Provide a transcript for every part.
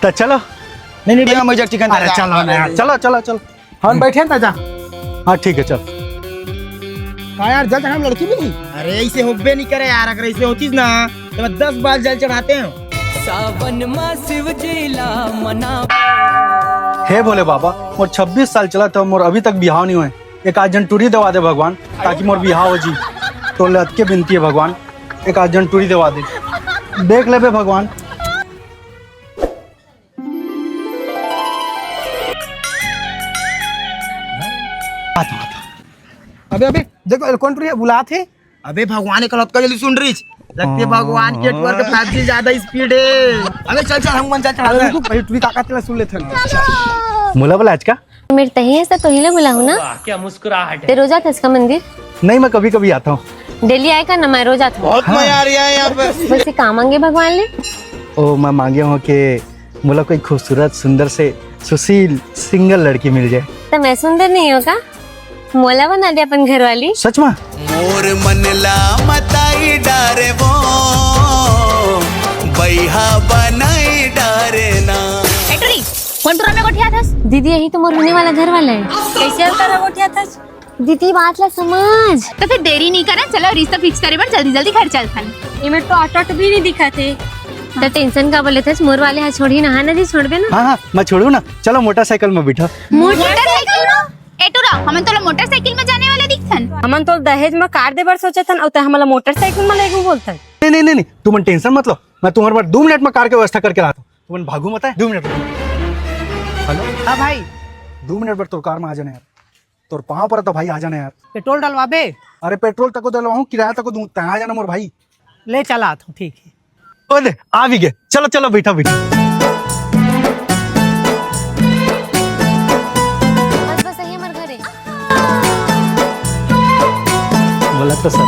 तो चलो। नहीं भैया मुझे चिकन। अरे चलो ना यार, चलो चलो चलो। हम बैठे ना जा। हाँ ठीक है चल। हाँ यार जल चढ़ाने लड़की भी नहीं। अरे ऐसे होबे नहीं करे यार, अगर ऐसे होतीस ना तो मैं 10 बार जल चढ़ाते हैं। सावन में शिव जीला मना। हे भोले बाबा, मोर 26 साल चला था, मोर अभी तक बिहाव नहीं हुए। एक आध जन टूरी दवा दे भगवान, ताकि मोर बिहाव हो जी। तो लत के बिनती है भगवान, एक आध जन टूरी दवा दे, देख ले बे भगवान। अबे अबे देखो कौन टूरी बुला थे। अबे भगवान एक लत का जल्दी सुन रही, लगती है भगवान के नेटवर्क 5G ज्यादा स्पीड है। अबे चल चल हम चल चढ़ा अरे भाई टूरी ताकत ले सुन लेते हैं। मुला बोला आज का मेरे तही है तो ही बुलाऊ ना। क्या मुस्कुराहट है। ते रोज आता इसका मंदिर? नहीं, मैं कभी कभी आता हूँ। डेली आएगा ना, मैं रोज आता हूँ। बहुत मजा आ रहा है यहाँ पे। वैसे काम मांगे भगवान ने? ओ मैं मांगे हूँ कि मुला कोई खूबसूरत सुंदर से सुशील सिंगल लड़की मिल जाए। तो मैं सुंदर नहीं होगा, मोला बना दे अपन घर वाली। सच में? मोर मनला मताई डारे वो बैहा बनाई डारे ना। एटरी कौन टूरा में गोठिया थस? दीदी यही तो मोर होने वाला घर वाला है। कैसे अंतर है गोठिया थस? दीदी बात ला समझ। तो फिर देरी नहीं करा, चलो रिश्ता फिक्स करे बन जल्दी जल्दी घर चल थन। इमें तो ऑटो भी नहीं दिखा थे। तो टेंशन का बोले थे, मोर वाले हाथ छोड़ी ना। हाँ ना जी, छोड़ दे ना। हाँ हाँ मैं छोड़ू ना, चलो मोटरसाइकिल में बैठा। मोटरसाइकिल में? एटूरा हमन तो मोटरसाइकिल में जाने वाले दिखथन। हमन तो दहेज में कार दे बर सोचे थन, और हमला मोटरसाइकिल में लेके बोलथन। नहीं नहीं नहीं नहीं, तुम टेंशन मत लो, मैं तुम्हारे पास 2 मिनट में कार की व्यवस्था करके लाता हूँ। तुम भागू मत है, 2 मिनट। हेलो हाँ भाई 2 मिनट पर तोर कार में आ जाना यार। तोर पाँव पर तो भाई आ जाना यार। पेट्रोल डलवा बे। अरे पेट्रोल तक को डलवाऊं, किराया तक को दूं, तय आ जाना मोर भाई। ले चला तो ठीक है। ओले आ भी गए, चलो चलो बैठा बैठा। बस बस यही हमारे घर है। बोला तो सर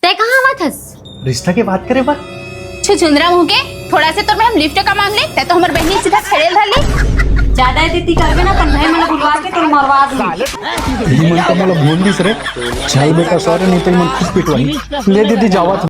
ते कहाँ आवा थस? रिश्ता की बात करे बा। छुछुंदरा मुंह के थोड़ा से तो मैं हम लिफ्ट का मांग ले, ते तो हमर बहनी सीधा खड़े धर ज्यादा दीदी करबे ना, अपन भाई मन बुलवा के तो मरवा दूं। ये मन तो मला भूल दिस रे। चल बेटा सॉरी, नहीं तो मन खुद पिटवाई। ले दीदी जावा तो।